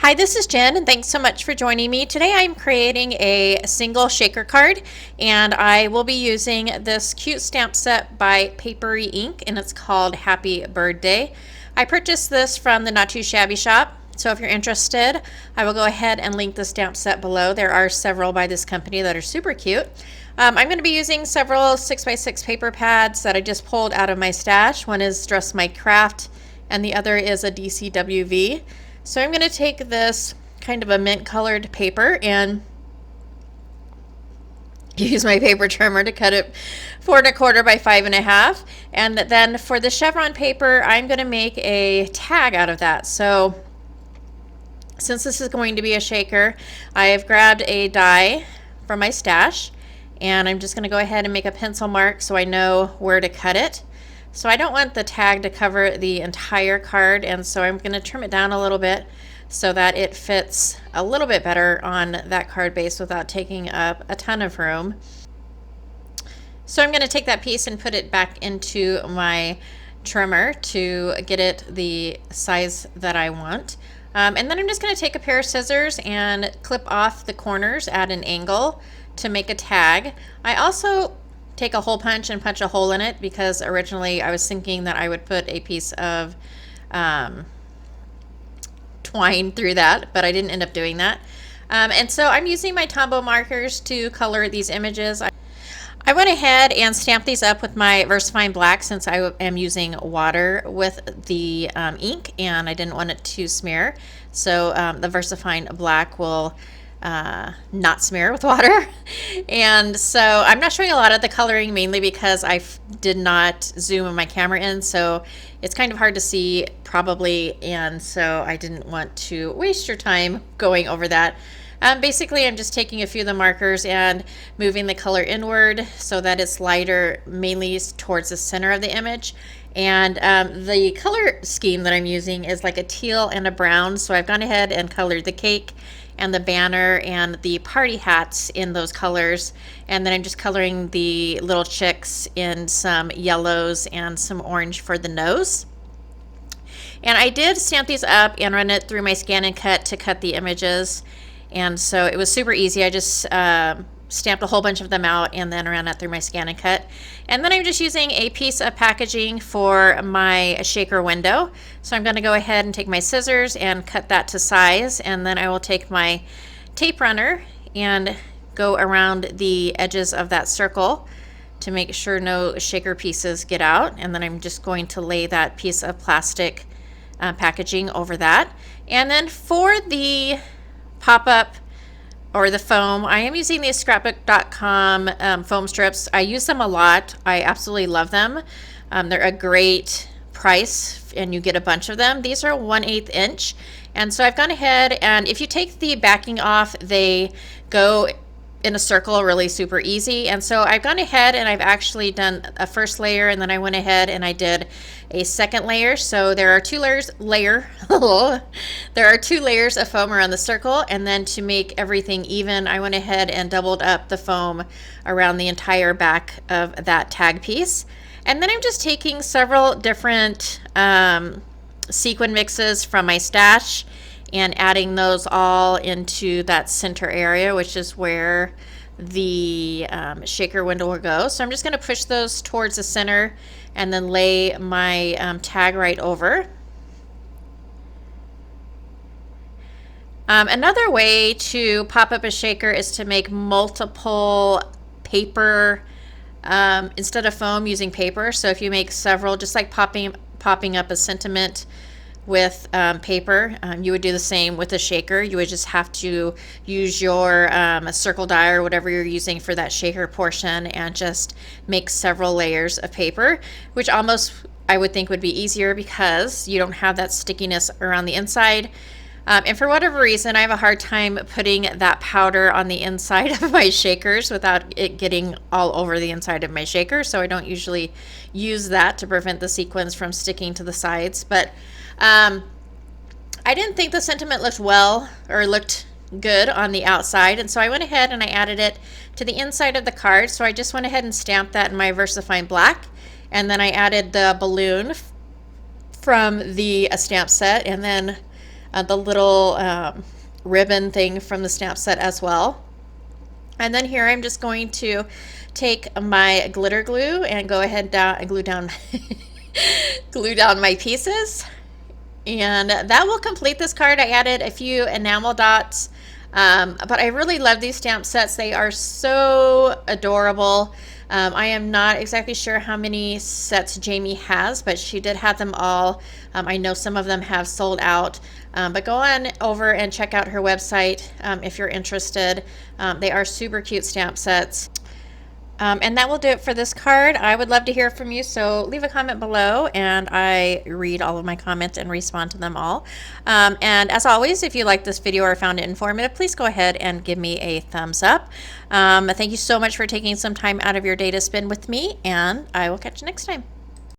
Hi, this is Jen, and thanks so much for joining me. Today I'm creating a single shaker card, and I will be using this cute stamp set by Paperie Ink, and it's called Happy Birthday. I purchased this from the Not Too Shabby shop, so if you're interested, I will go ahead and link the stamp set below. There are several by this company that are super cute. I'm going to be using several 6x6 paper pads that I just pulled out of my stash. One is Dress My Craft, and the other is a DCWV. So I'm going to take this kind of a mint colored paper and use my paper trimmer to cut it 4 1/4 by 5 1/2. And then for the chevron paper, I'm going to make a tag out of that. So since this is going to be a shaker, I have grabbed a die from my stash, and I'm just going to go ahead and make a pencil mark so I know where to cut it. So I don't want the tag to cover the entire card, and so I'm going to trim it down a little bit so that it fits a little bit better on that card base without taking up a ton of room. So I'm going to take that piece and put it back into my trimmer to get it the size that I want. And then I'm just going to take a pair of scissors and clip off the corners at an angle to make a tag. I also take a hole punch and punch a hole in it because originally I was thinking that I would put a piece of twine through that, but I didn't end up doing that. And so I'm using my Tombow markers to color these images. I went ahead and stamped these up with my VersaFine Black since I am using water with the ink and I didn't want it to smear. So the VersaFine Black will not smear with water. And so I'm not showing a lot of the coloring mainly because I did not zoom my camera in, so it's kind of hard to see probably, and so I didn't want to waste your time going over that. Basically I'm just taking a few of the markers and moving the color inward so that it's lighter mainly towards the center of the image. And the color scheme that I'm using is like a teal and a brown, so I've gone ahead and colored the cake and the banner and the party hats in those colors, and then I'm just coloring the little chicks in some yellows and some orange for the nose. And I did stamp these up and run it through my scan and cut to cut the images, and so it was super easy. I just stamped a whole bunch of them out and then ran it through my scan and cut. And then I'm just using a piece of packaging for my shaker window. So I'm going to go ahead and take my scissors and cut that to size, and then I will take my tape runner and go around the edges of that circle to make sure no shaker pieces get out. And then I'm just going to lay that piece of plastic packaging over that. And then for the pop-up or the foam, I am using these scrapbook.com foam strips. I use them a lot. I absolutely love them. They're a great price and you get a bunch of them. These are 1/8 inch. And so I've gone ahead, and if you take the backing off, they go in a circle really super easy. And so I've gone ahead and I've actually done a first layer, and then I went ahead and I did a second layer. So there are two layers there are 2 layers of foam around the circle, and then to make everything even, I went ahead and doubled up the foam around the entire back of that tag piece. And then I'm just taking several different sequin mixes from my stash and adding those all into that center area, which is where the shaker window will go. So I'm just going to push those towards the center and then lay my tag right over. Another way to pop up a shaker is to make multiple paper instead of foam, using paper. So if you make several, just like popping up a sentiment with paper, you would do the same with a shaker. You would just have to use your circle die or whatever you're using for that shaker portion and just make several layers of paper, which almost I would think would be easier because you don't have that stickiness around the inside. And for whatever reason, I have a hard time putting that powder on the inside of my shakers without it getting all over the inside of my shaker. So I don't usually use that to prevent the sequins from sticking to the sides. But I didn't think the sentiment looked good on the outside. And so I went ahead and I added it to the inside of the card. So I just went ahead and stamped that in my VersaFine Black. And then I added the balloon from the stamp set, and then the little ribbon thing from the stamp set as well. And then here I'm just going to take my glitter glue and go ahead and glue down glue down my pieces. And that will complete this card. I added a few enamel dots, but I really love these stamp sets. They are so adorable. I am not exactly sure how many sets Jamie has, but she did have them all. I know some of them have sold out, but go on over and check out her website if you're interested. They are super cute stamp sets. And that will do it for this card. I would love to hear from you, so leave a comment below, and I read all of my comments and respond to them all. And as always, if you like this video or found it informative, please go ahead and give me a thumbs up. Thank you so much for taking some time out of your day to spend with me, and I will catch you next time.